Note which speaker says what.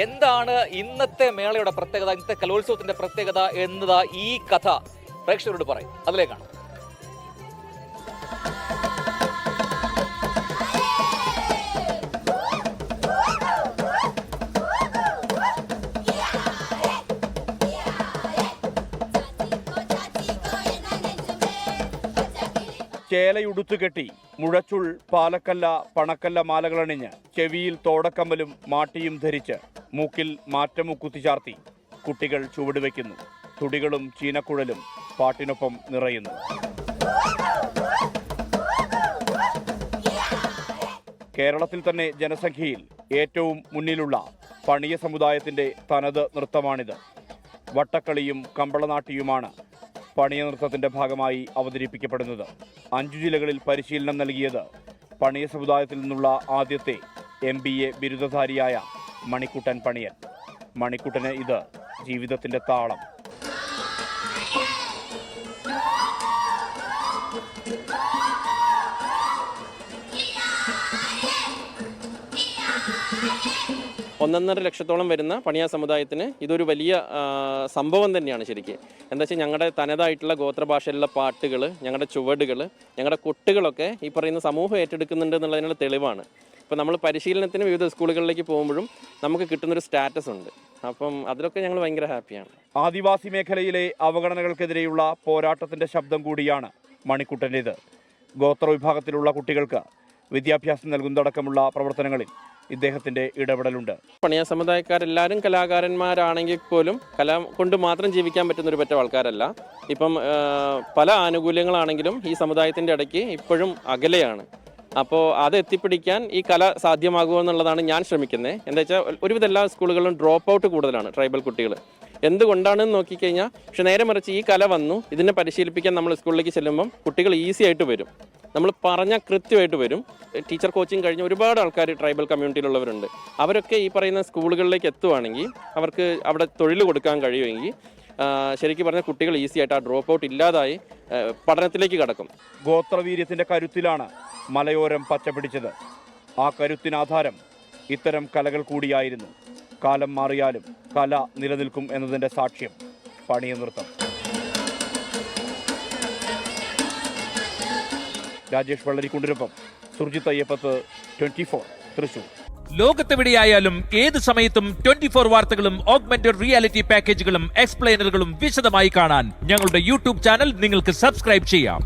Speaker 1: എന്താണ് ഇന്നത്തെ മേളയുടെ പ്രത്യേകത, ഇന്നത്തെ കലോത്സവത്തിന്റെ പ്രത്യേകത എന്നതാ ഈ കഥ പ്രേക്ഷകരോട് പറയും. അതിലേക്കാണ്.
Speaker 2: ചേലയുടുത്തുകെട്ടി മുഴച്ചുൾ, പാലക്കല്ല, പണക്കല്ല മാലകളണിഞ്ഞ് ചെവിയിൽ തോടക്കമ്മലും മാട്ടിയും ധരിച്ച് മൂക്കിൽ മാറ്റമു കുത്തിച്ചാർത്തി കുട്ടികൾ ചുവടുവെക്കുന്നു. തുടികളും ചീനക്കുഴലും പാട്ടിനൊപ്പം നിറയുന്നു. കേരളത്തിൽ തന്നെ ജനസംഖ്യയിൽ ഏറ്റവും മുന്നിലുള്ള പണിയ സമുദായത്തിന്റെ തനത് നൃത്തമാണിത്. വട്ടക്കളിയും കമ്പളനാട്ടിയുമാണ് പണിയ നൃത്തത്തിന്റെ ഭാഗമായി അവതരിപ്പിക്കപ്പെടുന്നത്. 5 ജില്ലകളിൽ പരിശീലനം നൽകിയത് പണിയ സമുദായത്തിൽ നിന്നുള്ള ആദ്യത്തെ MBA ബിരുദധാരിയായ മണിക്കുട്ടൻ പണിയൻ. മണിക്കുട്ടന് ഇത് ജീവിതത്തിന്റെ താളം.
Speaker 3: ഒന്നൊന്നര ലക്ഷത്തോളം വരുന്ന പണിയ സമുദായത്തിന് ഇതൊരു വലിയ സംഭവം തന്നെയാണ് ശരിക്കും. എന്താ വെച്ചാൽ ഞങ്ങളുടെ തനതായിട്ടുള്ള ഗോത്രഭാഷയിലുള്ള പാട്ടുകൾ, ഞങ്ങളുടെ ചുവടുകൾ, ഞങ്ങളുടെ കൊട്ടുകളൊക്കെ ഈ പറയുന്ന സമൂഹം ഏറ്റെടുക്കുന്നുണ്ട് എന്നുള്ളതിനുള്ള തെളിവാണ്. ഇപ്പോൾ നമ്മൾ പരിശീലനത്തിന് വിവിധ സ്കൂളുകളിലേക്ക് പോകുമ്പോഴും നമുക്ക് കിട്ടുന്നൊരു സ്റ്റാറ്റസ് ഉണ്ട്. അപ്പം അതിലൊക്കെ ഞങ്ങൾ ഭയങ്കര ഹാപ്പിയാണ്.
Speaker 2: ആദിവാസി മേഖലയിലെ അവഗണനകൾക്കെതിരെയുള്ള പോരാട്ടത്തിന്റെ ശബ്ദം കൂടിയാണ് മണിക്കുട്ടൻ്റേത്. ഗോത്ര വിഭാഗത്തിലുള്ള കുട്ടികൾക്ക് വിദ്യാഭ്യാസം നൽകുന്നതടക്കമുള്ള പ്രവർത്തനങ്ങളിൽ ഇദ്ദേഹത്തിന്റെ ഇടപെടലുണ്ട്.
Speaker 3: പണിയ സമുദായക്കാരെല്ലാവരും കലാകാരന്മാരാണെങ്കിൽ പോലും കല കൊണ്ട് മാത്രം ജീവിക്കാൻ പറ്റുന്ന ഒരു പറ്റം ആൾക്കാരല്ല. ഇപ്പം പല ആനുകൂല്യങ്ങളാണെങ്കിലും ഈ സമുദായത്തിൻ്റെ ഇടയ്ക്ക് ഇപ്പോഴും അകലെയാണ്. അപ്പോൾ അത് എത്തിപ്പിടിക്കാൻ ഈ കല സാധ്യമാകുമോ എന്നുള്ളതാണ് ഞാൻ ശ്രമിക്കുന്നത്. എന്താ വെച്ചാൽ ഒരുവിധ എല്ലാ സ്കൂളുകളിലും ഡ്രോപ്പ് ഔട്ട് കൂടുതലാണ് ട്രൈബൽ കുട്ടികൾ. എന്തുകൊണ്ടാണെന്ന് നോക്കിക്കഴിഞ്ഞാൽ, പക്ഷെ നേരെ മറിച്ച് ഈ കല വന്നു ഇതിനെ പരിശീലിപ്പിക്കാൻ നമ്മൾ സ്കൂളിലേക്ക് ചെല്ലുമ്പം കുട്ടികൾ ഈസി ആയിട്ട് വരും. നമ്മൾ പറഞ്ഞാൽ കൃത്യമായിട്ട് വരും. ടീച്ചർ കോച്ചിങ് കഴിഞ്ഞ ഒരുപാട് ആൾക്കാർ ട്രൈബൽ കമ്മ്യൂണിറ്റിയിലുള്ളവരുണ്ട്. അവരൊക്കെ ഈ പറയുന്ന സ്കൂളുകളിലേക്ക് എത്തുവാണെങ്കിൽ, അവർക്ക് അവിടെ തൊഴിൽ കൊടുക്കാൻ കഴിയുമെങ്കിൽ ശരിക്കും പറഞ്ഞാൽ കുട്ടികൾ ഈസി ആയിട്ട് ആ ഡ്രോപ്പ് ഔട്ട് ഇല്ലാതായി പഠനത്തിലേക്ക് കടക്കും.
Speaker 2: ഗോത്രവീര്യത്തിന്റെ കരുത്തിലാണ് മലയോരം പച്ചപിടിച്ചത്. ആ കരുത്തിനാധാരം ഇത്തരം കലകൾ കൂടിയായിരുന്നു. കാലം മാറിയാലും കല നിലനിൽക്കും എന്നതിൻ്റെ സാക്ഷ്യം പണിയ നൃത്തം. രാജേഷ് വള്ളരിക്കുണ്ടിനൊപ്പം സുർജിത്ത് അയ്യപ്പത്ത്, 24 തൃശൂർ.
Speaker 4: ലോകത്തെവിടെയായാലും ഏത് സമയത്തും 24 വാർത്തകളും ഓഗ്മെന്റഡ് റിയാലിറ്റി പാക്കേജുകളും എക്സ്പ്ലെയിനറുകളും വിശദമായി കാണാൻ ഞങ്ങളുടെ YouTube ചാനൽ നിങ്ങൾക്ക് സബ്സ്ക്രൈബ് ചെയ്യാം.